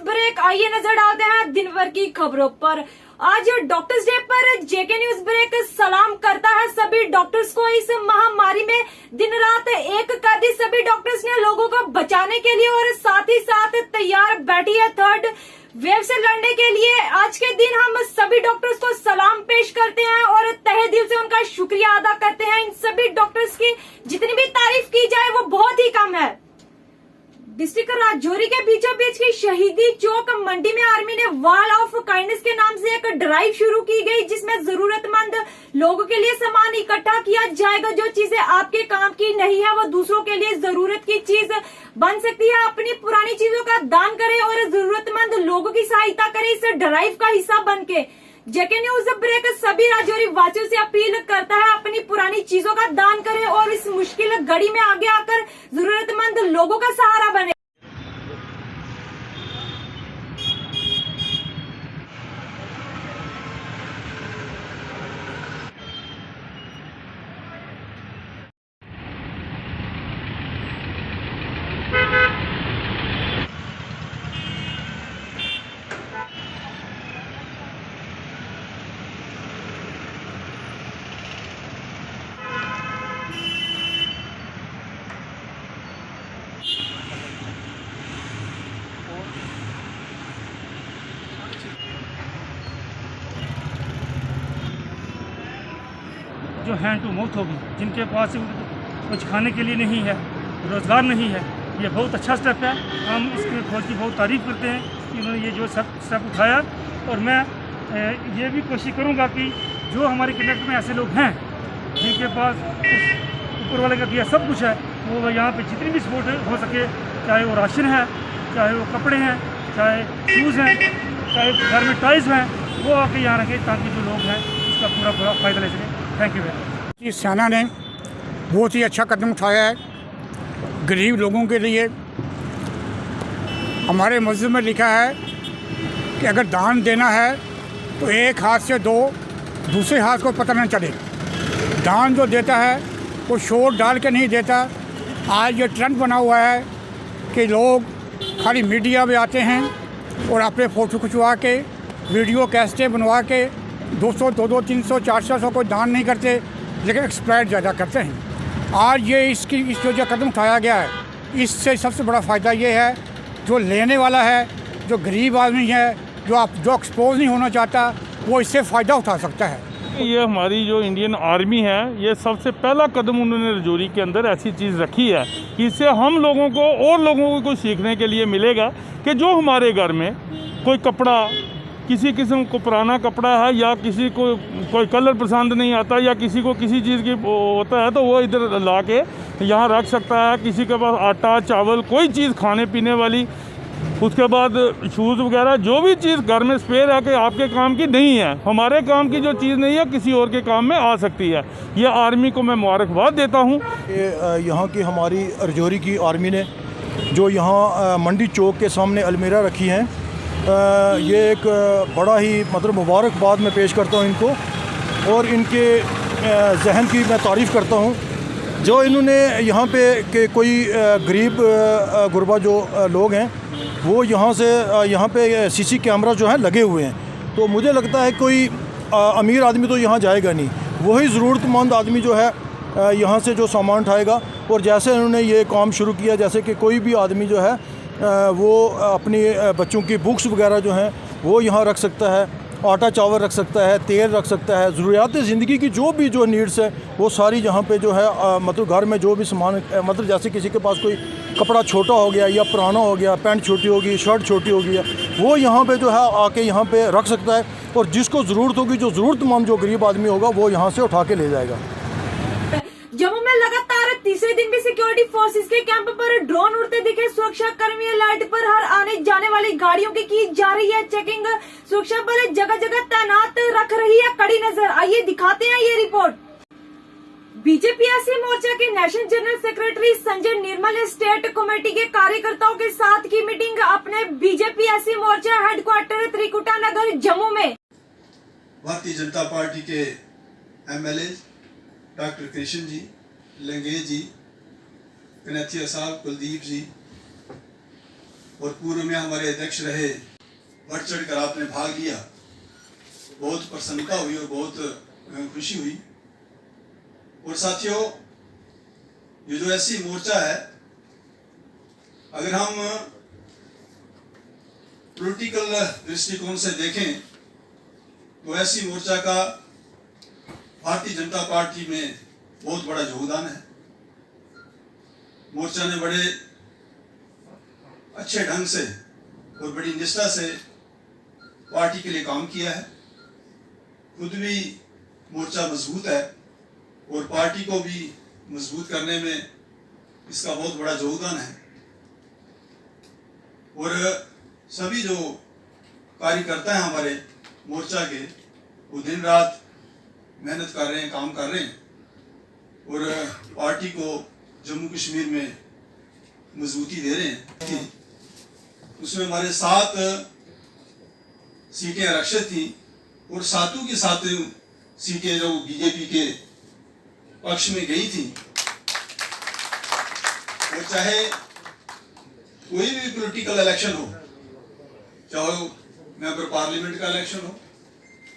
Break. आइए नजर डालते हैं दिन भर की खबरों पर। आज डॉक्टर्स डे पर जेके न्यूज ब्रेक सलाम करता है सभी डॉक्टर्स को। इस महामारी में दिन रात एक कर दी सभी डॉक्टर्स ने लोगों को बचाने के लिए और साथ ही साथ तैयार बैठी है थर्ड वेव से लड़ने के लिए। आज के दिन हम सभी डॉक्टर्स को सलाम पेश करते हैं और तहे दिल से उनका शुक्रिया अदा करते हैं। इन सभी डॉक्टर्स की जितनी भी तारीफ की जाए वो बहुत ही कम है। डिस्ट्रिक्ट राजौरी के बीचों बीच की शहीदी चौक मंडी में आर्मी ने वॉल ऑफ काइंडनेस के नाम से एक ड्राइव शुरू की गई, जिसमें जरूरतमंद लोगों के लिए सामान इकट्ठा किया जाएगा। जो चीजें आपके काम की नहीं है वो दूसरों के लिए जरूरत की चीज बन सकती है। अपनी पुरानी चीजों का दान करें और जरूरतमंद लोगों की सहायता करें। इस ड्राइव का हिस्सा बन के जेके न्यूज ब्रेक सभी राजौरी वासियों से अपील करता है, अपनी पुरानी चीजों का दान करें और इस मुश्किल घड़ी में आगे आकर जरूरतमंद लोगों का सहारा बने। जो हैंड टू माउथ होगी, जिनके पास कुछ खाने के लिए नहीं है, रोज़गार नहीं है, ये बहुत अच्छा स्टेप है। हम इसके फौज की बहुत तारीफ़ करते हैं कि उन्होंने ये जो स्टेप उठाया। और मैं ये भी कोशिश करूँगा कि जो हमारे कंडक्ट में ऐसे लोग हैं जिनके पास ऊपर वाले का दिया सब कुछ है, वो यहाँ पे जितनी भी सपोर्ट हो सके, चाहे वो राशन है, चाहे वो कपड़े हैं, चाहे शूज़ हैं, चाहे घर में टॉयज़ हैं, वो आके यहाँ रखें ताकि जो लोग हैं उसका पूरा फ़ायदा ले सकें। Thank you very much. सेना ने बहुत ही अच्छा कदम उठाया है गरीब लोगों के लिए। हमारे मस्जिद में लिखा है कि अगर दान देना है तो एक हाथ से दो, दूसरे हाथ को पता न चले। दान जो देता है वो शोर डाल के नहीं देता। आज ये ट्रेंड बना हुआ है कि लोग खाली मीडिया में आते हैं और अपने फ़ोटो खिंचवा के वीडियो कैसेटें बनवा के 200, 200, 300, 400 को दान नहीं करते, लेकिन एक्सप्लॉइट ज़्यादा करते हैं। आज ये इस जो कदम उठाया गया है, इससे सबसे बड़ा फ़ायदा ये है जो लेने वाला है, जो गरीब आदमी है, जो एक्सपोज नहीं होना चाहता, वो इससे फ़ायदा उठा सकता है। ये हमारी जो इंडियन आर्मी है, ये सबसे पहला कदम उन्होंने राजौरी के अंदर ऐसी चीज़ रखी है कि इससे हम लोगों को और लोगों को कुछ सीखने के लिए मिलेगा कि जो हमारे घर में कोई कपड़ा, किसी किस्म को पुराना कपड़ा है या किसी को कोई कलर पसंद नहीं आता या किसी को किसी चीज़ की होता है तो वो इधर ला के यहाँ रख सकता है। किसी के पास आटा, चावल, कोई चीज़ खाने पीने वाली, उसके बाद शूज़ वगैरह, जो भी चीज़ घर में स्पेयर है कि आपके काम की नहीं है, हमारे काम की जो चीज़ नहीं है किसी और के काम में आ सकती है। ये आर्मी को मैं मुबारकबाद देता हूँ। यहाँ की हमारी राजौरी की आर्मी ने जो यहाँ मंडी चौक के सामने अलमीरा रखी हैं, ये एक बड़ा ही मतलब मुबारकबाद मैं पेश करता हूँ इनको और इनके जहन की मैं तारीफ़ करता हूँ। जो इन्होंने यहाँ पे कि कोई गरीब गुरबा जो लोग हैं वो यहाँ पे सीसी कैमरा जो है लगे हुए हैं, तो मुझे लगता है कोई अमीर आदमी तो यहाँ जाएगा नहीं, वही ज़रूरतमंद आदमी जो है यहाँ से जो सामान उठाएगा। और जैसे इन्होंने ये काम शुरू किया, जैसे कि कोई भी आदमी जो है वो अपनी बच्चों की बुक्स वगैरह जो हैं वो यहाँ रख सकता है, आटा चावल रख सकता है, तेल रख सकता है, ज़रूरियात ज़िंदगी की जो नीड्स है वो सारी यहाँ पे जो है मतलब घर में जो भी सामान, मतलब जैसे किसी के पास कोई कपड़ा छोटा हो गया या पुराना हो गया, पैंट छोटी होगी, शर्ट छोटी हो गई है, वो यहाँ पे जो है आके यहाँ पे रख सकता है। और जिसको ज़रूरत होगी, जो ज़रूरतमंद जो गरीब आदमी होगा, वो यहाँ से उठा के ले जाएगा। जम्मू में लगातार तीसरे दिन भी सिक्योरिटी फोर्सेस के कैंप पर ड्रोन उड़ते दिखे। सुरक्षा कर्मी लाइट पर हर आने जाने वाली गाड़ियों की जा रही है चेकिंग। सुरक्षा बल जगह जगह तैनात रख रही है कड़ी नजर। आइए दिखाते हैं ये रिपोर्ट। बीजेपी एससी मोर्चा के नेशनल जनरल सेक्रेटरी संजय निर्मल ने स्टेट कमेटी के कार्यकर्ताओं के साथ की मीटिंग अपने बीजेपी एससी मोर्चा हेडक्वार्टर त्रिकुटा नगर जम्मू में। भारतीय जनता पार्टी के MLA doctor Krishna ji, language जी, कनैथिया साहब, कुलदीप जी, और पूर्व में हमारे अध्यक्ष रहे, बढ़ चढ़ कर आपने भाग लिया। बहुत प्रसन्नता हुई और बहुत खुशी हुई। और साथियों, ये जो ऐसी मोर्चा है, अगर हम पॉलिटिकल दृष्टिकोण से देखें तो ऐसी मोर्चा का भारतीय जनता पार्टी में बहुत बड़ा योगदान है। मोर्चा ने बड़े अच्छे ढंग से और बड़ी निष्ठा से पार्टी के लिए काम किया है। खुद भी मोर्चा मजबूत है और पार्टी को भी मजबूत करने में इसका बहुत बड़ा योगदान है। और सभी जो कार्यकर्ता हैं हमारे मोर्चा के, वो दिन रात मेहनत कर रहे हैं, काम कर रहे हैं और पार्टी को जम्मू कश्मीर में मजबूती दे रहे हैं। उसमें हमारे 7 सीटें आरक्षित थी और 7 की 7 सीटें जो बीजेपी के पक्ष में गई थी। और चाहे कोई भी पॉलिटिकल इलेक्शन हो, चाहे मेंबर पार्लियामेंट का इलेक्शन हो,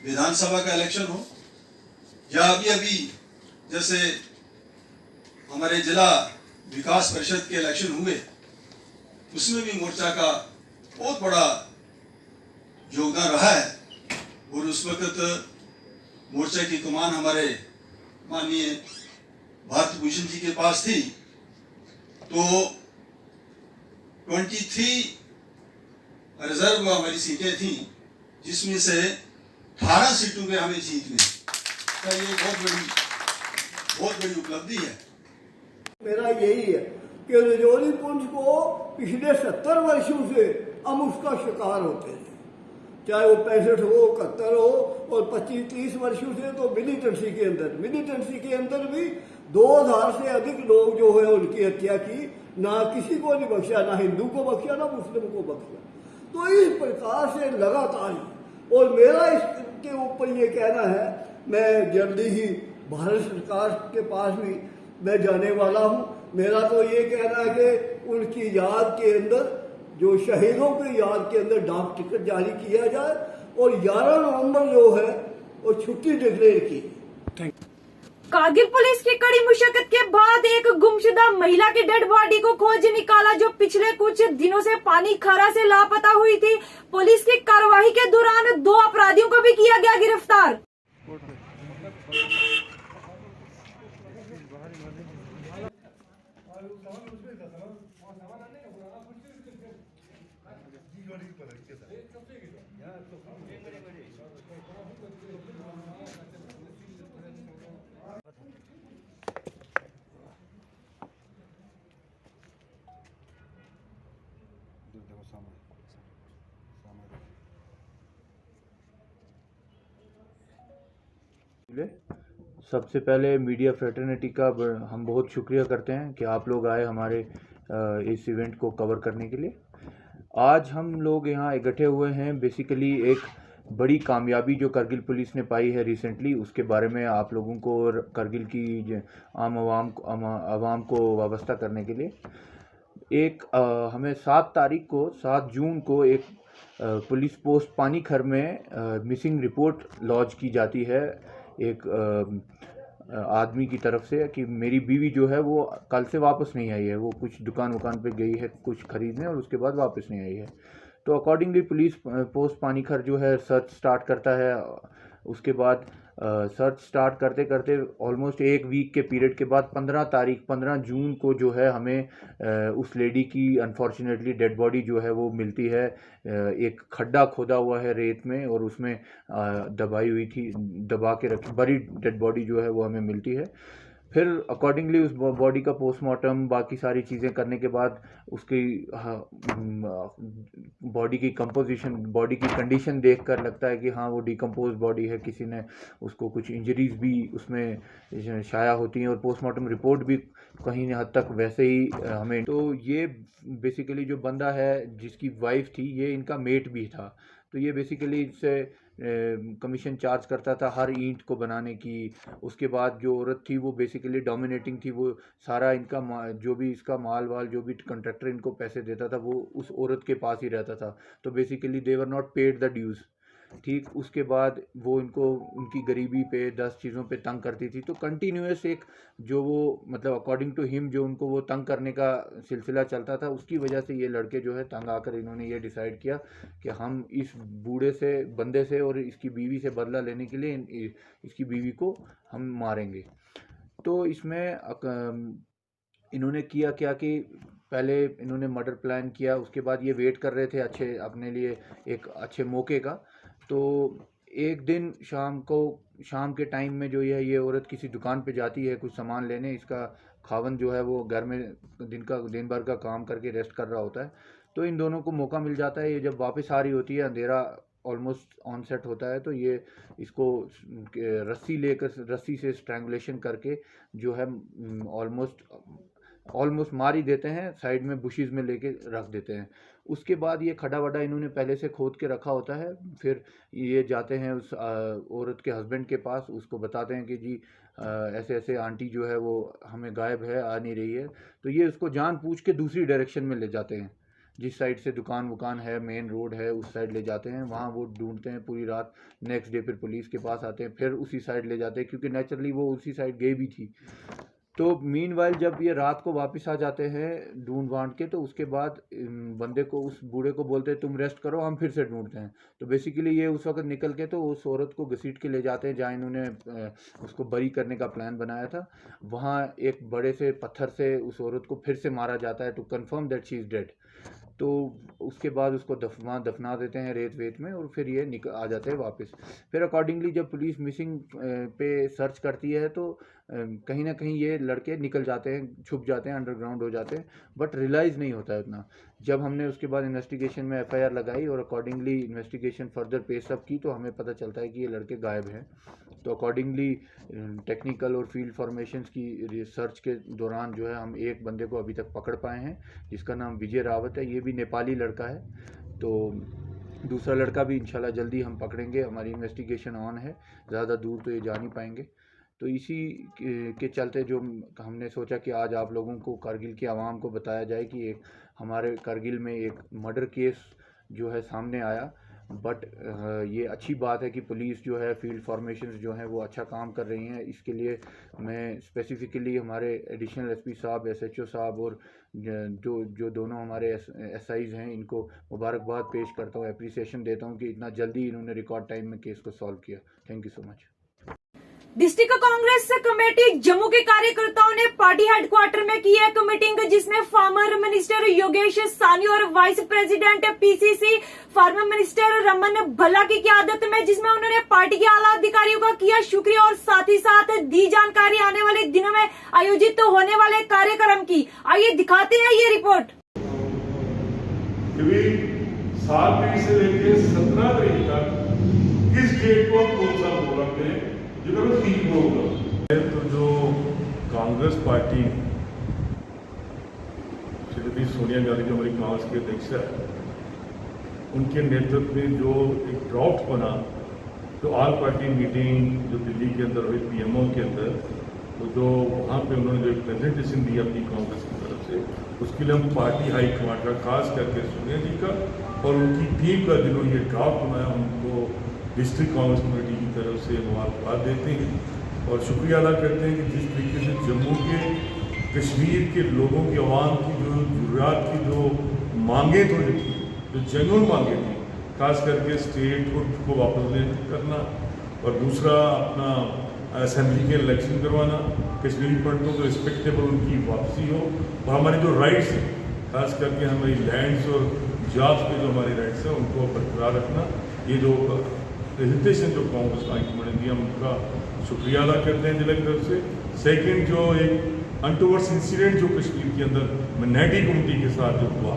विधानसभा का इलेक्शन हो, या अभी जैसे हमारे जिला विकास परिषद के इलेक्शन हुए, उसमें भी मोर्चा का बहुत बड़ा योगदान रहा है। और उस वक्त मोर्चा की कमान हमारे माननीय भारत भूषण जी के पास थी। तो 23 रिजर्व हमारी सीटें थी, जिसमें से 18 सीटों पे हमें जीत मिली। तो ये बहुत बड़ी उपलब्धि है। मेरा यही है कि रजौरी पुंछ को पिछले 70 वर्षों से हम उसका शिकार होते हैं, चाहे वो 65 हो, 71 हो, और 25-30 वर्षों से तो मिलिटेंसी के अंदर भी 2000 से अधिक लोग जो है उनकी हत्या की। ना किसी को नहीं बख्शा, ना हिंदू को बख्शा, ना मुस्लिम को बख्शा। तो इस प्रकार से लगातार, और मेरा इसके ऊपर ये कहना है, मैं जल्दी ही भारत सरकार के पास भी मैं जाने वाला हूँ। मेरा तो ये कहना है कि उनकी याद के अंदर, जो शहीदों की याद के अंदर डाक टिकट जारी किया जाए और 11 नवंबर जो है वो छुट्टी डिक्लेयर की। कारगिल पुलिस की कड़ी मुशक्कत के बाद एक गुमशुदा महिला की डेड बॉडी को खोज निकाला, जो पिछले कुछ दिनों से पानी खारा से लापता हुई थी। पुलिस की कार्रवाई के दौरान 2 अपराधियों को भी किया गया गिरफ्तार। सबसे पहले मीडिया फ्रेटर्निटी का हम बहुत शुक्रिया करते हैं कि आप लोग आए हमारे इस इवेंट को कवर करने के लिए। आज हम लोग यहाँ इकट्ठे हुए हैं बेसिकली एक बड़ी कामयाबी जो करगिल पुलिस ने पाई है रिसेंटली, उसके बारे में आप लोगों को और करगिल की आम आवाम को वाबस्ता करने के लिए। हमें 7 जून को एक पुलिस पोस्ट पानीखर में मिसिंग रिपोर्ट लॉन्च की जाती है एक आदमी की तरफ से कि मेरी बीवी जो है वो कल से वापस नहीं आई है। वो कुछ दुकान पे गई है कुछ खरीदने और उसके बाद वापस नहीं आई है। तो अकॉर्डिंगली पुलिस पोस्ट पानीखर जो है सर्च स्टार्ट करता है। उसके बाद सर्च स्टार्ट करते करते ऑलमोस्ट 1 वीक के पीरियड के बाद 15 जून को जो है हमें उस लेडी की अनफॉर्चुनेटली डेड बॉडी जो है वो मिलती है। एक खड्डा खोदा हुआ है रेत में और उसमें दबा के रखी बड़ी डेड बॉडी जो है वो हमें मिलती है। फिर अकॉर्डिंगली उस बॉडी का पोस्टमार्टम बाकी सारी चीज़ें करने के बाद उसकी बॉडी की कंपोजिशन, बॉडी की कंडीशन देखकर लगता है कि हाँ वो डिकम्पोज बॉडी है, किसी ने उसको कुछ इंजरीज भी उसमें शाया होती हैं और पोस्टमार्टम रिपोर्ट भी कहीं हद तक वैसे ही हमें। तो ये बेसिकली जो बंदा है जिसकी वाइफ थी ये इनका मेट भी था। तो ये बेसिकली इससे कमीशन चार्ज करता था हर ईंट को बनाने की। उसके बाद जो औरत थी वो बेसिकली डोमिनेटिंग थी, वो सारा इनका जो भी इसका माल वाल जो भी कॉन्ट्रैक्टर इनको पैसे देता था वो उस औरत के पास ही रहता था। तो basically they were not paid the dues. ठीक, उसके बाद वो इनको उनकी गरीबी पे 10 चीज़ों पे तंग करती थी। तो कंटिन्यूस एक जो वो मतलब अकॉर्डिंग टू हिम जो उनको वो तंग करने का सिलसिला चलता था, उसकी वजह से ये लड़के जो है तंग आकर इन्होंने ये डिसाइड किया कि हम इस बूढ़े से बंदे से और इसकी बीवी से बदला लेने के लिए इसकी बीवी को हम मारेंगे। तो इसमें इन्होंने किया क्या कि पहले इन्होंने मर्डर प्लान किया, उसके बाद ये वेट कर रहे थे अच्छे अपने लिए एक अच्छे मौके का। तो एक दिन शाम के टाइम में जो ये औरत किसी दुकान पे जाती है कुछ सामान लेने। इसका खावन जो है वो घर में दिन भर का काम करके रेस्ट कर रहा होता है। तो इन दोनों को मौका मिल जाता है। ये जब वापस आ रही होती है, अंधेरा ऑलमोस्ट ऑन सेट होता है, तो ये इसको रस्सी से स्ट्रैंगुलेशन करके जो है ऑलमोस्ट मार ही देते हैं, साइड में बुशेस में लेके रख देते हैं। उसके बाद ये खड़ा वड़ा इन्होंने पहले से खोद के रखा होता है। फिर ये जाते हैं उस औरत के हस्बैंड के पास, उसको बताते हैं कि जी ऐसे ऐसे आंटी जो है वो हमें गायब है, आ नहीं रही है। तो ये उसको जान पूछ के दूसरी डायरेक्शन में ले जाते हैं, जिस साइड से दुकान है, मेन रोड है, उस साइड ले जाते हैं। वहाँ वो ढूंढते हैं पूरी रात। नेक्स्ट डे फिर पुलिस के पास आते हैं, फिर उसी साइड ले जाते हैं, क्योंकि नेचुरली वो उसी साइड गई भी थी। तो मीनवाइल जब ये रात को वापस आ जाते हैं ढूंढ वांड के, तो उसके बाद बंदे को, उस बूढ़े को बोलते हैं तुम रेस्ट करो, हम फिर से ढूंढते हैं। तो बेसिकली ये उस वक्त निकल के तो उस औरत को घसीट के ले जाते हैं जहाँ इन्होंने उसको बरी करने का प्लान बनाया था। वहाँ एक बड़े से पत्थर से उस औरत को फिर से मारा जाता है to confirm that she is dead. तो उसके बाद उसको दफना देते हैं रेत वेत में, और फिर ये आ जाते हैं वापस। फिर अकॉर्डिंगली जब पुलिस मिसिंग पे सर्च करती है तो कहीं ना कहीं ये लड़के निकल जाते हैं, छुप जाते हैं, अंडरग्राउंड हो जाते हैं, बट रियलाइज़ नहीं होता है उतना। जब हमने उसके बाद इन्वेस्टिगेशन में FIR लगाई और अकॉर्डिंगली इन्वेस्टिगेशन फर्दर पेश अप की, तो हमें पता चलता है कि ये लड़के गायब हैं। तो अकॉर्डिंगली टेक्निकल और फील्ड फॉर्मेशंस की रिसर्च के दौरान जो है हम एक बंदे को अभी तक पकड़ पाए हैं, जिसका नाम विजय रावत है। ये भी नेपाली लड़का है। तो दूसरा लड़का भी इंशाल्लाह जल्दी हम पकड़ेंगे। हमारी इन्वेस्टिगेशन ऑन है, ज़्यादा दूर तो ये जा नहीं पाएंगे। तो इसी के चलते जो हमने सोचा कि आज आप लोगों को, कारगिल की आवाम को बताया जाए कि एक हमारे कारगिल में एक मर्डर केस जो है सामने आया। बट ये अच्छी बात है कि पुलिस जो है, फील्ड फॉर्मेशंस जो हैं वो अच्छा काम कर रही हैं। इसके लिए मैं स्पेसिफ़िकली हमारे एडिशनल SP साहब, SHO साहब और जो दोनों हमारे SIs हैं, इनको मुबारकबाद पेश करता हूँ, एप्रिसिएशन देता हूँ कि इतना जल्दी इन्होंने रिकॉर्ड टाइम में केस को सॉल्व किया। Thank you so much. District Congress committee Jammu के कार्यकर्ताओं ने पार्टी हेडक्वार्टर में की एक मीटिंग, जिसमें फार्मर मिनिस्टर योगेश सानी और vice president PCC farmer minister Raman Bhalla की क़यादत में, जिसमें उन्होंने पार्टी के आला अधिकारियों का किया शुक्रिया और साथ ही साथ दी जानकारी आने वाले दिनों में आयोजित होने वाले कार्यक्रम की। आइए दिखाते हैं ये रिपोर्ट। 7 तारीख से लेकर 17 तारीख तक किस डेट को आप कौन सा प्रोग्राम करें जिधर ठीक होगा। तो जो कांग्रेस पार्टी श्रीमती सोनिया गांधी जो हमारी कांग्रेस के अध्यक्ष है, उनके नेतृत्व में जो एक ड्राफ्ट बना, तो ऑल पार्टी मीटिंग जो दिल्ली के अंदर हुई PMO के अंदर, तो जो वहाँ पे उन्होंने जो एक प्रेजेंटेशन दी अपनी कांग्रेस की तरफ से, उसके लिए हम पार्टी हाई कमांड का, खास करके सोनिया जी का और उनकी टीम का, जिन्होंने ये ड्राफ्ट बनाया, उनको डिस्ट्रिक्ट कांग्रेस कमेटी की तरफ से मुबारकबाद देते हैं और शुक्रिया अदा करते हैं कि जिस तरीके से जम्मू के, कश्मीर के लोगों की, आवाम की जो ज़रूरियात की जो मांगें तो थी, जो जेन्युइन मांगें थी, खास करके स्टेटहुड को वापस लेना करना, और दूसरा अपना असेंबली के इलेक्शन करवाना, कश्मीरी पंडितों को रिस्पेक्टेबल उनकी वापसी हो, और हमारे जो राइट्स हैं, खास करके हमारी लैंड्स और जॉब्स पे जो हमारे राइट्स हैं उनको बरकरार रखना, ये जो प्रेजेंटेशन जो कांग्रेस हाईकमांड ने दिया, हम उनका शुक्रिया अदा करते हैं जिला की तरफ से। सेकेंड, जो एक अनटूवर्ड्स इंसिडेंट जो कश्मीर के अंदर मिnority कम्युनिटी के साथ जो हुआ,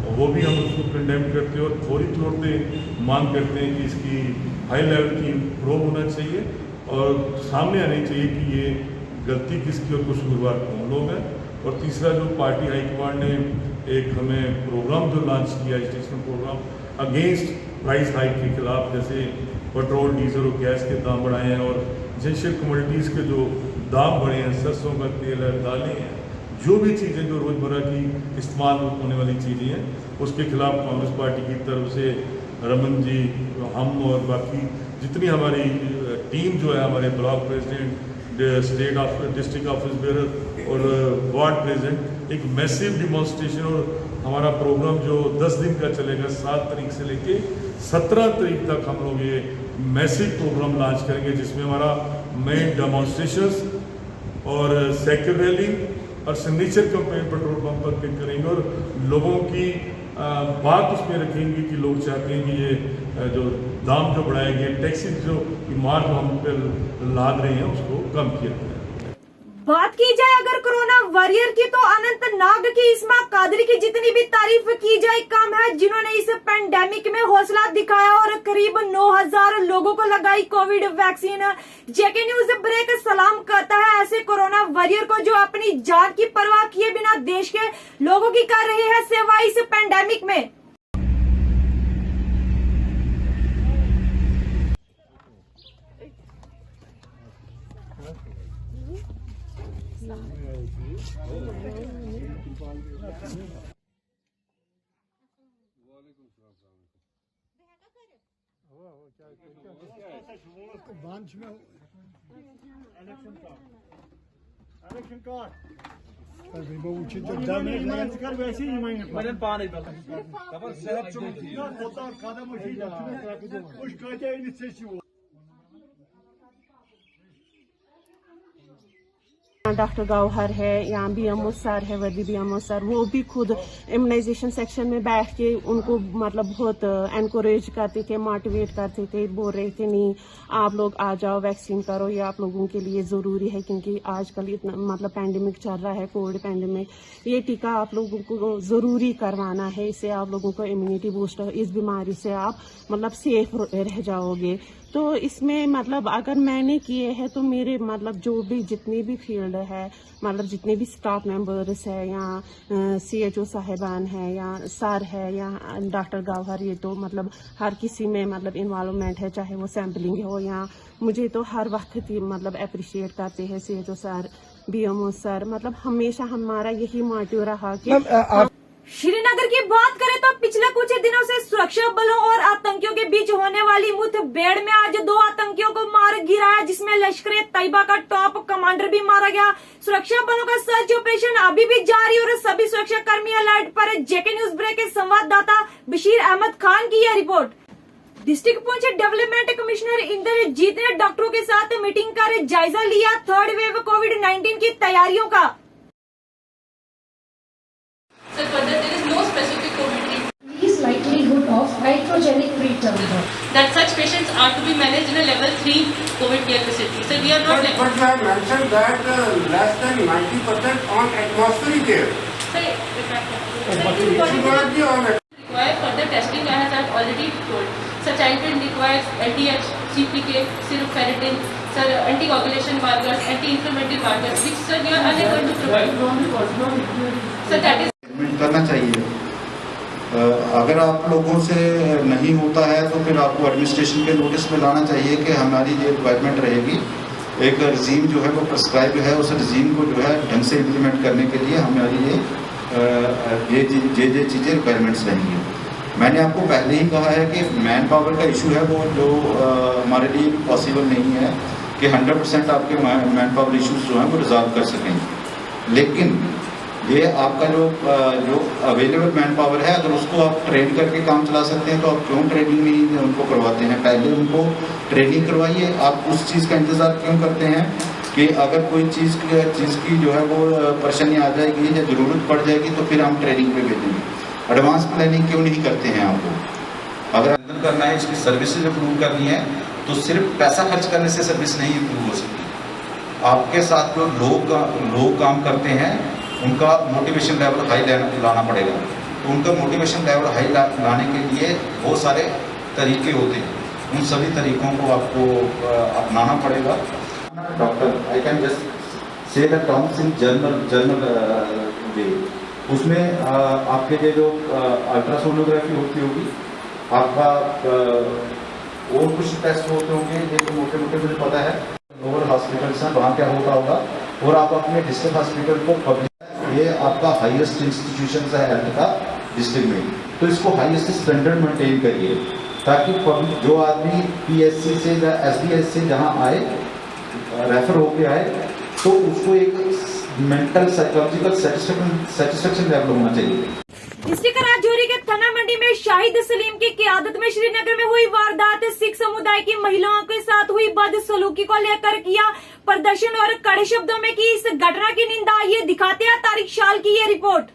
और वो भी हम उसको कंडेम करते हैं और फौरी तौर पर मांग करते हैं कि इसकी हाई लेवल की प्रूव होना चाहिए और सामने आनी चाहिए कि ये गलती किसकी और कसूरवार कौन लोग हैं। और तीसरा, जो पार्टी हाईकमांड ने एक हमें प्रोग्राम जो लॉन्च किया, station program against price hike के खिलाफ, जैसे पेट्रोल, डीजल और गैस के दाम बढ़ाए हैं और एसेंशियल कमोडिटीज़ के जो दाम बढ़े हैं, सरसों का तेल है, दालें हैं, जो भी चीज़ें जो रोज़मर्रा की इस्तेमाल होने वाली चीज़ें हैं, उसके खिलाफ कांग्रेस पार्टी की तरफ से रमन जी, हम और बाकी जितनी हमारी टीम जो है, हमारे block president, district office bearer और वार्ड प्रेसिडेंट, एक मैसिव डिमॉन्स्ट्रेशन और हमारा प्रोग्राम जो 10 दिन का चलेगा, 7 तारीख से लेके 17 तारीख तक हम लोग ये मैसिव प्रोग्राम लॉन्च करेंगे, जिसमें हमारा मेन डेमोन्स्ट्रेशंस और साइकिल रैली और सिग्नेचर कैंपेन पेट्रोल पंप पर पिक करेंगे और लोगों की बात उसमें रखेंगे कि लोग चाहते हैं कि ये जो दाम जो बढ़ाए गए, टैक्सेस जो की मार जो हम पे लाद रहे हैं, उसको कम किया जाए। बात की जाए अगर कोरोना वॉरियर की, तो अनंत नाग की, इस्मा कादरी की जितनी भी तारीफ की जाए कम है, जिन्होंने इस पेंडेमिक में हौसला दिखाया और करीब 9000 लोगों को लगाई covid vaccine. JK news break सलाम करता है ऐसे कोरोना वॉरियर को जो अपनी जान की परवाह किए बिना देश के लोगों की कर रहे हैं सेवा इस पेंडेमिक में। डॉक्टर गौहर है, यहाँ BMO सर है, वर्दी BMO सर, वो भी खुद इम्यूनाइजेशन सेक्शन में बैठ के उनको मतलब बहुत एनकरेज करते थे, मोटिवेट करते थे, बोल रहे थे नहीं आप लोग आ जाओ, वैक्सीन करो, ये आप लोगों के लिए ज़रूरी है क्योंकि आजकल इतना मतलब पैंडेमिक चल रहा है, कोविड पैंडेमिक, ये टीका आप लोगों को ज़रूरी करवाना है, इससे आप लोगों को इम्यूनिटी बूस्ट, इस बीमारी से आप मतलब सेफ रह जाओगे। तो इसमें मतलब अगर मैंने किए हैं तो मेरे मतलब जो भी जितनी भी फील्ड है, मतलब जितने भी स्टाफ मेंबर्स है या CHO साहिबान है या सर है या डॉक्टर गौहर, ये तो मतलब हर किसी में मतलब इन्वॉल्वमेंट है, चाहे वो सैम्पलिंग हो या मुझे तो हर वक्त ही मतलब अप्रिशिएट करते हैं CHO सर, BMO सर, मतलब हमेशा हमारा यही मोटिव रहा कि श्रीनगर की बात करें तो पिछले कुछ दिनों से सुरक्षा बलों और आतंकियों के बीच होने वाली मुठभेड़ में आज 2 आतंकियों को मार गिराया, जिसमें लश्कर-ए-तैयबा का टॉप कमांडर भी मारा गया। सुरक्षा बलों का सर्च ऑपरेशन अभी भी जारी और सभी सुरक्षा कर्मी अलर्ट पर। जेके न्यूज ब्रेक के संवाददाता बशीर अहमद खान की यह report. District Poonch development commissioner Inderjeet ने डॉक्टरों के साथ मीटिंग कर जायजा लिया 3rd वेव कोविड-19 की तैयारियों का। So further, there is no specific COVID treatment. Is likelihood of iatrogenic return. That such patients are to be managed in a level 3 COVID care facility. So we are not. But you have mentioned that less than 90% on atmospheric air. Sir, require further testing, as I have already told. Such item requires LDH, CPK, syruferritin, sir, anticoagulation markers, anti-inflammatory markers, which sir we are unable to provide. So that is. करना चाहिए। अगर आप लोगों से नहीं होता है तो फिर आपको एडमिनिस्ट्रेशन के नोटिस में लाना चाहिए कि हमारी ये रिक्वायरमेंट रहेगी, एक रिजीम जो है वो प्रिस्क्राइब है, उस रिजीम को जो है ढंग से इम्प्लीमेंट करने के लिए हमारी ये चीज़ें रिक्वायरमेंट्स रहेंगी। मैंने आपको पहले ही कहा है कि मैन पावर का इशू है वो जो हमारे लिए पॉसिबल नहीं है कि 100% आपके मैन पावर इशूज़ जो हैं वो रिजॉल्व कर सकें, लेकिन ये आपका जो अवेलेबल मैन पावर है, अगर उसको आप ट्रेन करके काम चला सकते हैं तो आप क्यों ट्रेनिंग नहीं उनको करवाते हैं? पहले उनको ट्रेनिंग करवाइए। आप उस चीज़ का इंतज़ार क्यों करते हैं कि अगर कोई चीज़ की जो है वो परेशानी आ जाएगी या ज़रूरत पड़ जाएगी तो फिर हम ट्रेनिंग पे भेजेंगे? एडवांस प्लानिंग क्यों नहीं करते हैं आपको? अगर अंदर करना है, इसकी सर्विसेज इम्प्रूव करनी है तो सिर्फ पैसा खर्च करने से सर्विस नहीं इम्प्रूव हो सकती। आपके साथ जो लोग काम करते हैं उनका मोटिवेशन लेवल हाई लाना पड़ेगा। तो उनका मोटिवेशन लेवल हाई लाने के लिए बहुत सारे तरीके होते हैं, उन सभी तरीकों को आपको अपनाना पड़ेगा। Doctor I can just say the terms in general way, उसमें आपके जो अल्ट्रासोनोग्राफी होती होगी, आपका और कुछ टेस्ट होते होंगे, लेकिन मोटे मोटे मुझे पता है लोअर हॉस्पिटल्स हैं वहाँ क्या होता होगा। और आप अपने डिस्ट्रिक्ट हॉस्पिटल को पब्लिक, ये आपका हाईएस्ट इंस्टीट्यूशन है हेल्थ का डिस्ट्रिक्ट में, तो इसको हाईएस्ट स्टैंडर्ड मेंटेन करिए ताकि जो आदमी पीएससी से या एसबीएस से जहाँ आए रेफर होके आए तो उसको एक मेंटल साइकोलॉजिकल सेटिस्फेक्शन लेवल होना चाहिए। इसी तरह राजौरी के थाना मंडी में शाहिद सलीम की क़ियादत में श्रीनगर में हुई वारदात सिख समुदाय की महिलाओं के साथ हुई बदसलूकी को लेकर किया प्रदर्शन और कड़े शब्दों में की इस घटना की निंदा। ये दिखाते हैं तारिक शाल की ये रिपोर्ट।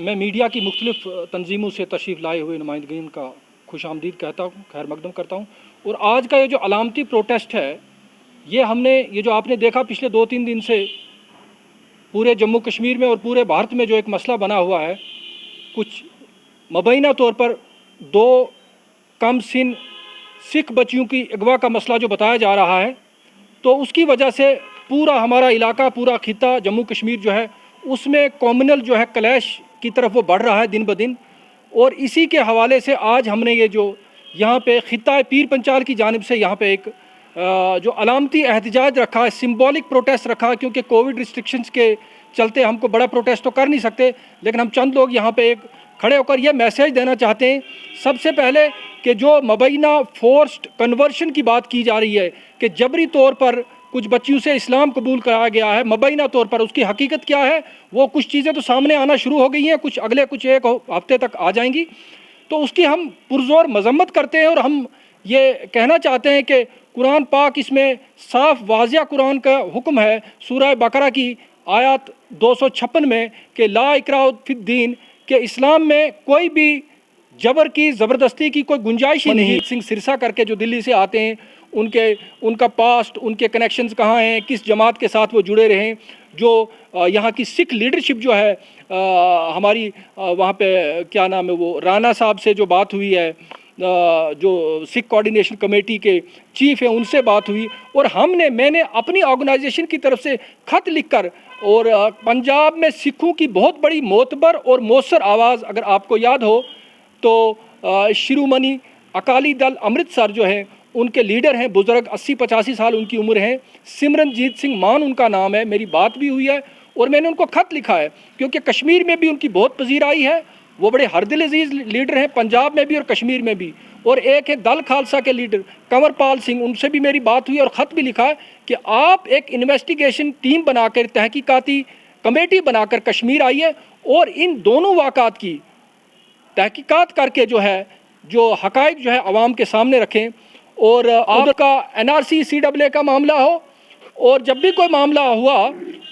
मैं मीडिया की मुख्तलिफ तंजीमों से तशरीफ़ लाए हुए नुमाइंदगीन का खुश आमदीद कहता हूँ, खैर मकदम करता हूँ। और आज का ये जो अलामती प्रोटेस्ट है, ये जो आपने देखा पिछले 2-3 दिन से पूरे जम्मू कश्मीर में और पूरे भारत में जो एक मसला बना हुआ है, कुछ मुबैना तौर पर 2 कम सिन सिख बच्चियों की अगवा का मसला जो बताया जा रहा है, तो उसकी वजह से पूरा हमारा इलाका, पूरा खिता जम्मू कश्मीर जो है उसमें कॉम्युनल जो है क्लैश की तरफ वो बढ़ रहा है दिन ब दिन। और इसी के हवाले से आज हमने ये जो यहाँ पे खिता पीर पंचाल की जानिब से यहाँ पे एक जो अलामती एहतजाज रखा है, सिंबॉलिक प्रोटेस्ट रखा है, क्योंकि कोविड रिस्ट्रिक्शंस के चलते हमको बड़ा प्रोटेस्ट तो कर नहीं सकते, लेकिन हम चंद लोग यहाँ पे एक खड़े होकर ये मैसेज देना चाहते हैं सबसे पहले कि जो मुबैना फोर्स्ड कन्वर्शन की बात की जा रही है कि जबरी तौर पर कुछ बच्चियों से इस्लाम कबूल कराया गया है मुबैना तौर पर, उसकी हकीकत क्या है वो कुछ चीज़ें तो सामने आना शुरू हो गई हैं, कुछ अगले कुछ एक हफ्ते तक आ जाएंगी, तो उसकी हम पुरजोर मजम्मत करते हैं। और हम ये कहना चाहते हैं कि कुरान पाक इसमें साफ वाज़िया कुरान का हुक्म है सूरह बकरा की आयत 256 में कि ला इकराह फिद्दीन, के इस्लाम में कोई भी जबर की ज़बरदस्ती की कोई गुंजाइश ही नहीं। सिंह सिरसा करके जो दिल्ली से आते हैं, उनका पास्ट, उनके कनेक्शंस कहाँ हैं, किस जमात के साथ वो जुड़े रहे, जो यहाँ की सिख लीडरशिप जो है हमारी वहाँ पे क्या नाम है वो राना साहब से जो बात हुई है, जो सिख कोऑर्डिनेशन कमेटी के चीफ हैं उनसे बात हुई, और मैंने अपनी ऑर्गेनाइजेशन की तरफ से ख़त लिखकर और पंजाब में सिखों की बहुत बड़ी मोतबर और मौसर आवाज़, अगर आपको याद हो तो शिरोमणि अकाली दल अमृतसर जो है उनके लीडर हैं, बुज़ुर्ग 80-85 साल उनकी उम्र है, सिमरनजीत सिंह मान उनका नाम है, मेरी बात भी हुई है और मैंने उनको ख़त लिखा है, क्योंकि कश्मीर में भी उनकी बहुत पजीराई है, वो बड़े हरदिल अजीज़ लीडर हैं पंजाब में भी और कश्मीर में भी। और एक है दल खालसा के लीडर कंवरपाल सिंह, उनसे भी मेरी बात हुई और ख़त भी लिखा है कि आप एक इन्वेस्टिगेशन टीम बनाकर, तहकीकाती कमेटी बनाकर कश्मीर आइए और इन दोनों वाक़ात की तहकीकात करके जो है जो हक़ाइक़ जो है आवाम के सामने रखें। और आपका NRC CAA का मामला हो, और जब भी कोई मामला हुआ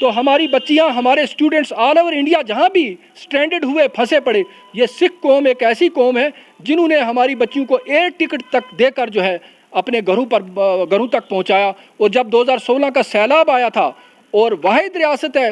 तो हमारी बच्चियां, हमारे स्टूडेंट्स ऑल ओवर इंडिया जहां भी स्ट्रैंडेड हुए, फंसे पड़े, ये सिख कौम एक ऐसी कौम है जिन्होंने हमारी बच्चियों को एयर टिकट तक देकर जो है अपने घरों तक पहुंचाया। और जब 2016 का सैलाब आया था और वाहिद रियासत है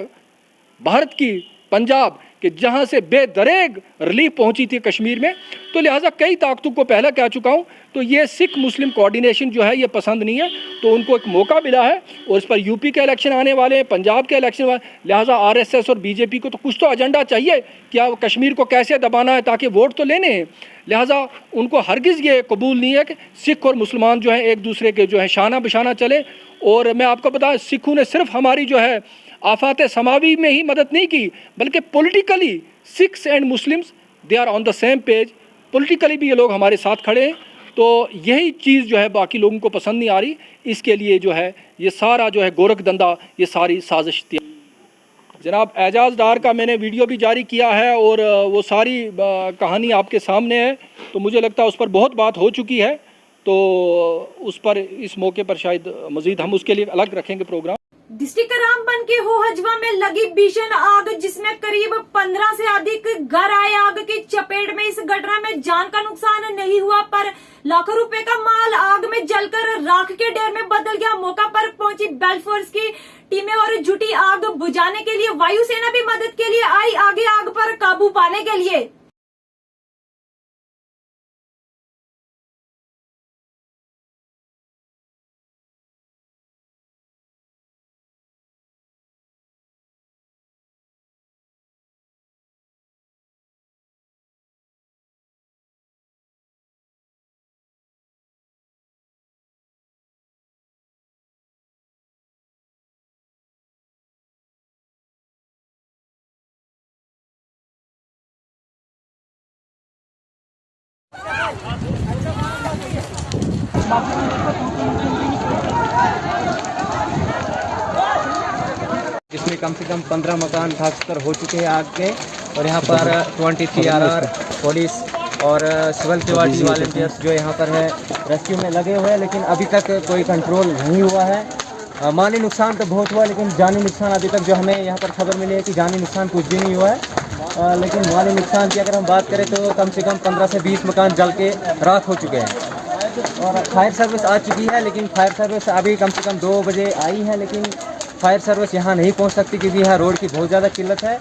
भारत की पंजाब कि जहां से बेदरेग रिलीफ पहुंची थी कश्मीर में, तो लिहाजा कई ताकतों को पहले कह चुका हूं, तो ये सिख मुस्लिम कोऑर्डिनेशन जो है ये पसंद नहीं है, तो उनको एक मौका मिला है और इस पर यूपी के इलेक्शन आने वाले हैं, पंजाब के इलेक्शन, लिहाजा RSS और बीजेपी को तो कुछ तो एजेंडा चाहिए कि आप कश्मीर को कैसे दबाना है ताकि वोट तो लेने हैं। लिहाजा उनको हरगिज़ ये कबूल नहीं है कि सिख और मुसलमान जो है एक दूसरे के जो है शाना बिशाना चले। और मैं आपको बताऊँ, सिखों ने सिर्फ हमारी जो है आफात समावी में ही मदद नहीं की, बल्कि politically Sikhs and Muslims they are on the same page, politically भी ये लोग हमारे साथ खड़े हैं। तो यही चीज़ जो है बाकी लोगों को पसंद नहीं आ रही, इसके लिए जो है ये सारा जो है गोरख धंधा, ये सारी साजिश थी। जनाब एजाज़ डार का मैंने वीडियो भी जारी किया है और वो सारी कहानी आपके सामने है, तो मुझे लगता है उस पर बहुत बात हो चुकी है, तो उस पर इस मौके पर शायद मज़ीद हम उसके लिए अलग रखेंगे प्रोग्राम। डिस्ट्रिक्ट रामबन के होहजवा में लगी भीषण आग, जिसमें करीब 15 से अधिक घर आए आग की चपेट में। इस घटना में जान का नुकसान नहीं हुआ, पर लाखों रुपए का माल आग में जलकर राख के ढेर में बदल गया। मौका पर पहुंची बेलफोर्स की टीमें और जुटी आग बुझाने के लिए। वायुसेना भी मदद के लिए आई आगे आग पर काबू पाने के लिए। इसमें कम से कम 15 मकान खासकर हो चुके हैं आग के, और यहाँ पर 23 RR पुलिस और सिविल सिक्योरिटी वॉलंटियर्स जो यहाँ पर है रेस्क्यू में लगे हुए हैं, लेकिन अभी तक कोई कंट्रोल नहीं हुआ है। माली नुकसान तो बहुत हुआ, लेकिन जानी नुकसान अभी तक जो हमें यहाँ पर खबर मिली है कि जानी नुकसान कुछ भी नहीं हुआ है, लेकिन माली नुकसान की अगर हम बात करें तो कम से कम 15 से 20 मकान जल के राख हो चुके हैं। और फायर सर्विस आ चुकी है, लेकिन फायर सर्विस अभी कम से कम 2 बजे आई है, लेकिन फायर सर्विस यहाँ नहीं पहुँच सकती क्योंकि यहाँ रोड की बहुत ज़्यादा किल्लत है।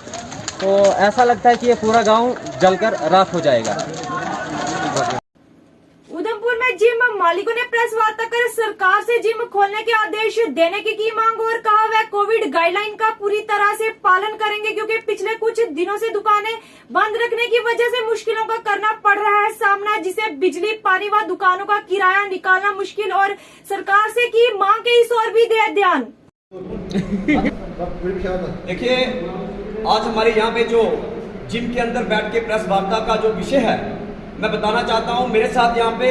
तो ऐसा लगता है कि ये पूरा गांव जलकर राख हो जाएगा। उधमपुर में जिम मालिकों ने प्रेस वार्ता कर सरकार से जिम खोलने के आदेश देने की मांग और कहा वह कोविड गाइडलाइन का पूरी तरह से पालन करेंगे, क्योंकि पिछले कुछ दिनों से दुकानें बंद रखने की वजह से मुश्किलों का करना पड़ रहा है सामना, जिसे बिजली, पानी व दुकानों का किराया निकालना मुश्किल, और सरकार से की मांग के इस ओर भी दे ध्यान। देखिए, आज हमारे यहाँ पे जो जिम के अंदर बैठ के प्रेस वार्ता का जो विषय है, मैं बताना चाहता हूँ, मेरे साथ यहाँ पे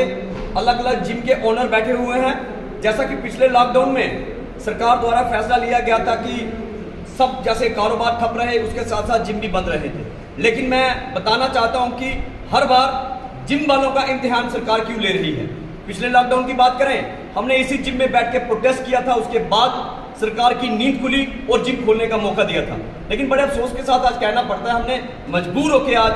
अलग अलग जिम के ओनर बैठे हुए हैं। जैसा कि पिछले लॉकडाउन में सरकार द्वारा फैसला लिया गया था कि सब जैसे कारोबार ठप रहे, उसके साथ साथ जिम भी बंद रहे थे, लेकिन मैं बताना चाहता हूँ कि हर बार जिम वालों का इम्तिहान सरकार क्यों ले रही है। पिछले लॉकडाउन की बात करें, हमने इसी जिम में बैठ के प्रोटेस्ट किया था, उसके बाद सरकार की नींद खुली और जिम खोलने का मौका दिया था, लेकिन बड़े अफसोस के साथ आज कहना पड़ता है, हमने मजबूर होकर आज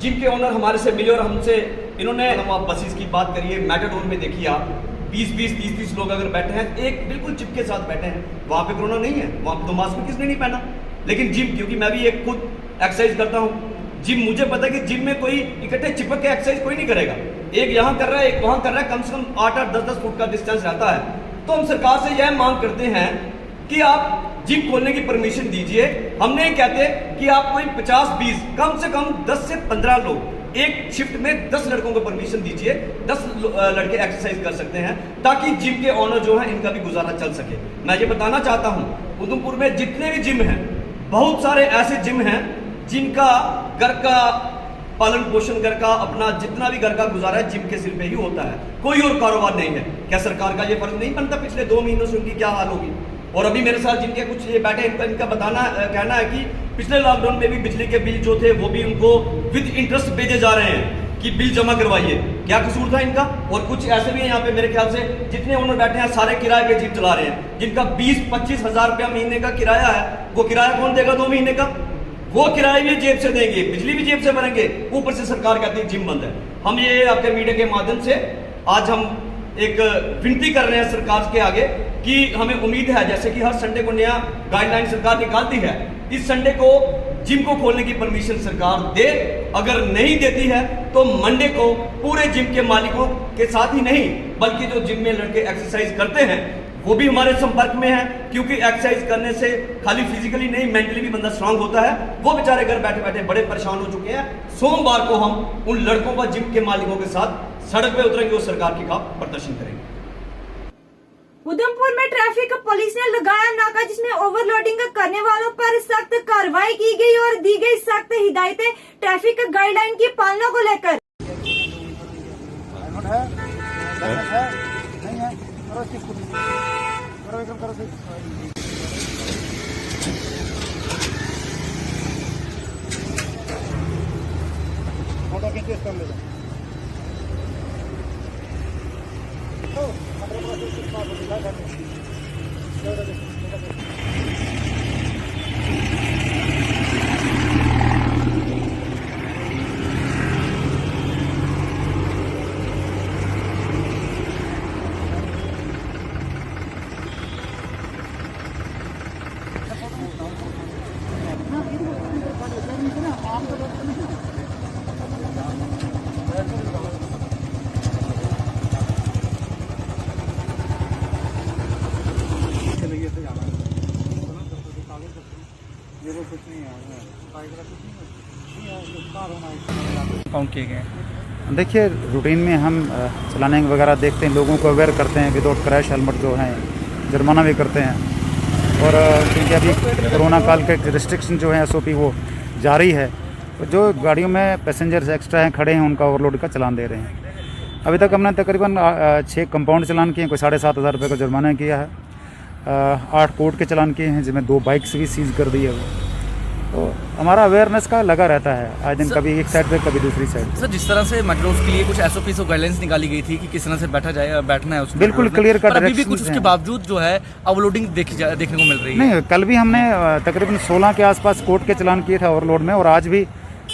जिम के ओनर हमारे से मिले और हमसे इन्होंने, हम आप बसेस की बात करिए, मैटाडोर में देखिए आप 20-20, 30-30 लोग अगर बैठे हैं, एक बिल्कुल चिप के साथ बैठे हैं, वहाँ पे कोरोना नहीं है, वहाँ पे तो मास्क भी किसने नहीं पहना। लेकिन जिम, क्योंकि मैं भी एक खुद एक्सरसाइज करता हूँ, जिम मुझे पता है कि जिम में कोई इकट्ठे चिपक के एक्सरसाइज कोई नहीं करेगा, एक यहाँ कर रहा है, एक वहाँ कर रहा है, कम से कम 8-8, 10-10 फुट का डिस्टेंस रहता है। तो हम सरकार से यह मांग करते हैं कि आप जिम खोलने की परमिशन दीजिए। हम नहीं कहते कि आप कोई 50-20, कम से कम 10 से 15 लोग एक शिफ्ट में 10 लड़कों को परमिशन दीजिए, 10 लड़के एक्सरसाइज कर सकते हैं, ताकि जिम के ओनर जो हैं इनका भी गुजारा चल सके। मैं ये बताना चाहता हूँ, उधमपुर में जितने भी जिम हैं, बहुत सारे ऐसे जिम हैं जिनका घर का पालन पोषण, घर का अपना जितना भी घर का गुजारा है जिम के सिर पे ही होता है, कोई और कारोबार नहीं है। क्या सरकार का ये फर्ज नहीं बनता पिछले 2 महीनों से उनकी क्या हाल होगी? और अभी मेरे साथ जिनके कुछ ये बैठे, इनका बताना कहना है कि पिछले लॉकडाउन में भी बिजली के बिल जो थे वो भी उनको विद इंटरेस्ट भेजे जा रहे हैं कि बिल जमा करवाइए। क्या कसूर था इनका? और कुछ ऐसे भी हैं यहाँ पे, मेरे ख्याल से जितने ओनर बैठे हैं सारे किराए पे जिम चला रहे हैं, जिनका 20-25 हज़ार रुपया महीने का किराया है। वो किराया कौन देगा 2 महीने का? वो किराया भी जेब से देंगे, बिजली भी जेब से भरेंगे, ऊपर से सरकार कहती है जिम बंद है। हम ये आपके मीडिया के माध्यम से आज हम एक विनती कर रहे हैं सरकार के आगे कि हमें उम्मीद है, जैसे कि हर संडे को नया गाइडलाइन सरकार निकालती है, इस संडे को जिम को खोलने की परमिशन सरकार दे। अगर नहीं देती है तो मंडे को पूरे जिम के मालिकों के साथ ही नहीं, बल्कि जो जिम में लड़के एक्सरसाइज करते हैं वो भी हमारे संपर्क में है, क्योंकि एक्सरसाइज करने से खाली फिजिकली नहीं, मेंटली भी बंदा स्ट्रांग होता है। वो बेचारे घर बैठे बैठे बड़े परेशान हो चुके हैं। सोमवार को हम उन लड़कों व जिम के मालिकों के साथ सड़क पे उतरेंगे और सरकार के खिलाफ प्रदर्शन करेंगे। उधमपुर में ट्रैफिक पुलिस ने लगाया नाका, जिसमें ओवरलोडिंग करने वालों पर सख्त कार्रवाई की गई और दी गई सख्त हिदायतें ट्रैफिक गाइडलाइन की पालना को लेकर। काउंट किए गए। देखिए, रूटीन में हम चलाने वगैरह देखते हैं, लोगों को अवेयर करते हैं, विदाउट क्रैश हेलमेट जो हैं जुर्माना भी करते हैं। और क्योंकि अभी कोरोना काल के रिस्ट्रिक्शन जो है SOP वो जारी है, तो जो गाड़ियों में पैसेंजर्स एक्स्ट्रा हैं खड़े हैं उनका ओवरलोड का चलान दे रहे हैं। अभी तक हमने तकरीबन 6 कंपाउंड चलान किए हैं, कोई 7,500 रुपये का जुर्माना किया है, 8 कोर्ट के चलान किए हैं, जिसमें 2 बाइक्स भी सीज कर दी है। तो हमारा अवेयरनेस का लगा रहता है आज दिन, कभी एक साइड पे कभी दूसरी साइड। सर, जिस तरह से मेट्रोज के लिए कुछ SOPs और गाइडलाइंस निकाली गई थी कि किस तरह से बैठना है उसमें, बिल्कुल क्लियर कट, अभी भी कुछ उसके बावजूद जो है ओवरलोडिंग देखने को मिल रही है। नहीं, कल भी हमने तकरीबन 16 के आसपास कोर्ट के चलान किए थे ओवरलोड में, और आज भी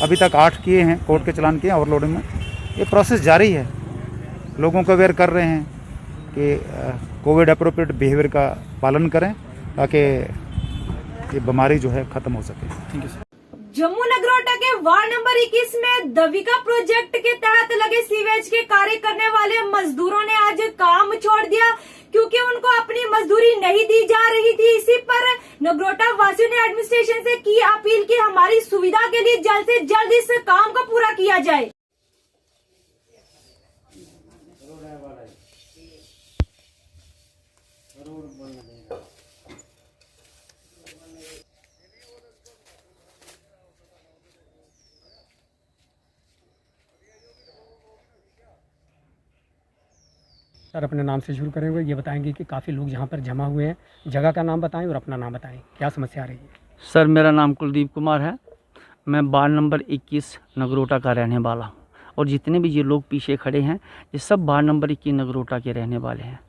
अभी तक 8 किए हैं कोर्ट के चलान किए ओवरलोडिंग में। ये प्रोसेस जारी है, लोगों को अवेयर कर रहे हैं कि कोविड अप्रोप्रिएट बिहेवियर का पालन करें ताकि ये बीमारी जो है ख़त्म हो सके। Thank you sir. Jammu Nagrota के वार्ड नंबर 21 में दविका प्रोजेक्ट के तहत लगे सीवेज के कार्य करने वाले मजदूरों ने आज काम छोड़ दिया क्योंकि उनको अपनी मजदूरी नहीं दी जा रही थी। इसी पर नगरोटा वासियों ने एडमिनिस्ट्रेशन से की अपील कि हमारी सुविधा के लिए जल्द से जल्द इस काम को पूरा किया जाए। सर, अपने नाम से शुरू करेंगे, ये बताएंगे कि काफ़ी लोग यहाँ पर जमा हुए हैं, जगह का नाम बताएं और अपना नाम बताएं, क्या समस्या आ रही है? सर, मेरा नाम कुलदीप कुमार है, मैं वार्ड नंबर 21 नगरोटा का रहने वाला हूँ और जितने भी ये लोग पीछे खड़े हैं ये सब वार्ड नंबर 21 नगरोटा के रहने वाले हैं।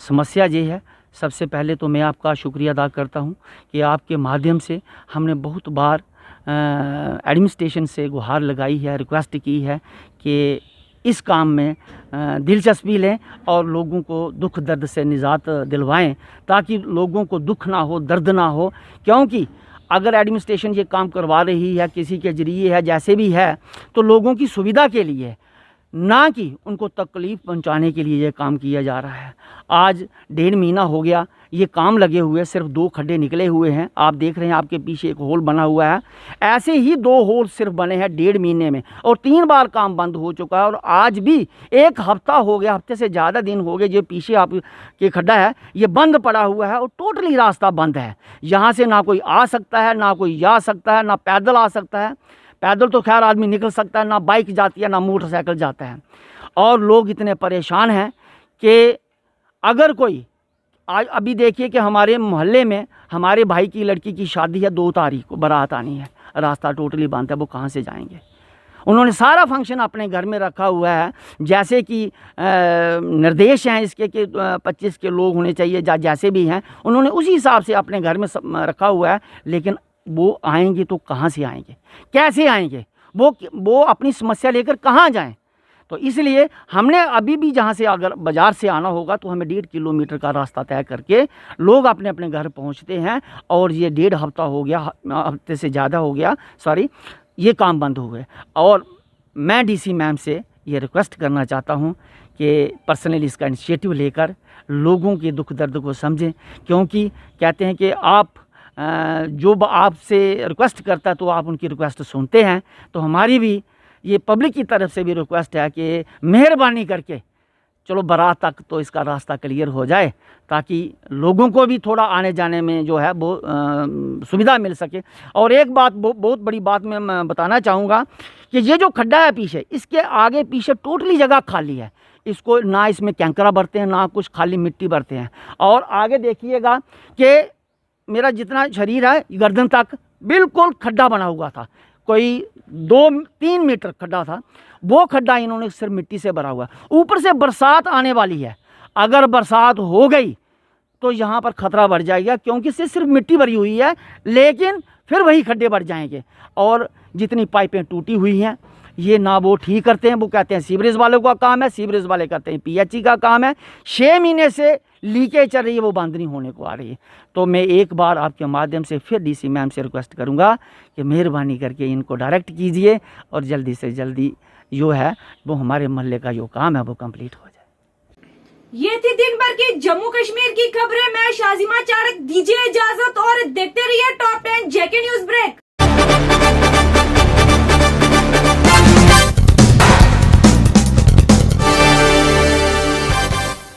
समस्या ये है, सबसे पहले तो मैं आपका शुक्रिया अदा करता हूँ कि आपके माध्यम से हमने बहुत बार एडमिनिस्ट्रेशन से गुहार लगाई है, रिक्वेस्ट की है कि इस काम में दिलचस्पी लें और लोगों को दुख दर्द से निजात दिलवाएं ताकि लोगों को दुख ना हो, दर्द ना हो। क्योंकि अगर एडमिनिस्ट्रेशन ये काम करवा रही है किसी के जरिए है, जैसे भी है, तो लोगों की सुविधा के लिए, ना कि उनको तकलीफ़ पहुंचाने के लिए ये काम किया जा रहा है। आज 1.5 महीना हो गया ये काम लगे हुए, सिर्फ 2 खड्डे निकले हुए हैं। आप देख रहे हैं आपके पीछे एक होल बना हुआ है, ऐसे ही 2 होल सिर्फ बने हैं 1.5 महीने में और 3 बार काम बंद हो चुका है। और आज भी 1 हफ्ता हो गया, हफ्ते से ज़्यादा दिन हो गए, जो पीछे आपके खड्डा है ये बंद पड़ा हुआ है और टोटली रास्ता बंद है। यहाँ से ना कोई आ सकता है, ना कोई जा सकता है, ना पैदल आ सकता है। पैदल तो खैर आदमी निकल सकता है, ना बाइक जाती है, ना मोटरसाइकिल जाता है। और लोग इतने परेशान हैं कि अगर कोई आज अभी देखिए कि हमारे मोहल्ले में हमारे भाई की लड़की की शादी है, 2 तारीख को बारात आनी है, रास्ता टोटली बंद है, वो कहाँ से जाएंगे? उन्होंने सारा फंक्शन अपने घर में रखा हुआ है, जैसे कि निर्देश हैं इसके कि 25 के लोग होने चाहिए, जैसे भी हैं उन्होंने उसी हिसाब से अपने घर में रखा हुआ है। लेकिन वो आएंगे तो कहाँ से आएंगे, कैसे आएंगे, वो अपनी समस्या लेकर कहाँ जाएं? तो इसलिए हमने अभी भी जहाँ से अगर बाज़ार से आना होगा तो हमें 1.5 किलोमीटर का रास्ता तय करके लोग अपने अपने घर पहुँचते हैं। और ये 1.5 हफ्ता हो गया, हफ्ते से ज़्यादा हो गया, सॉरी, ये काम बंद हो गए। और मैं DC मैम से ये रिक्वेस्ट करना चाहता हूँ कि पर्सनली इसका इनिशिएटिव लेकर लोगों के दुख दर्द को समझें, क्योंकि कहते हैं कि आप जो आपसे रिक्वेस्ट करता है तो आप उनकी रिक्वेस्ट सुनते हैं। तो हमारी भी ये पब्लिक की तरफ से भी रिक्वेस्ट है कि मेहरबानी करके चलो बारात तक तो इसका रास्ता क्लियर हो जाए ताकि लोगों को भी थोड़ा आने जाने में जो है वो सुविधा मिल सके। और एक बात बहुत बड़ी बात मैं बताना चाहूँगा कि ये जो खड्डा है पीछे, इसके आगे पीछे टोटली जगह खाली है, इसको ना इसमें कैंकरा भरते हैं, ना कुछ खाली मिट्टी भरते हैं। और आगे देखिएगा कि मेरा जितना शरीर है गर्दन तक बिल्कुल खड्डा बना हुआ था, कोई 2-3 मीटर खड्डा था, वो खड्डा इन्होंने सिर्फ मिट्टी से भरा हुआ। ऊपर से बरसात आने वाली है, अगर बरसात हो गई तो यहाँ पर ख़तरा बढ़ जाएगा, क्योंकि इससे सिर्फ मिट्टी भरी हुई है, लेकिन फिर वही खड्डे बढ़ जाएंगे। और जितनी पाइपें टूटी हुई हैं ये ना वो ठीक करते हैं, वो कहते हैं सीवरेज वालों का काम है, सीवरेज वाले कहते हैं PHE का काम है। 6 महीने से लीकेज चल रही है, वो बंद नहीं होने को आ रही है। तो मैं एक बार आपके माध्यम से फिर DC मैम से रिक्वेस्ट करूंगा कि मेहरबानी करके इनको डायरेक्ट कीजिए और जल्दी से जल्दी जो है वो हमारे मोहल्ले का जो काम है वो कंप्लीट हो जाए। ये थी दिन भर की जम्मू कश्मीर की खबरें। मैं शाजिमा चाड़क, दीजिए इजाजत और देखते रहिए टॉप 10 JK न्यूज।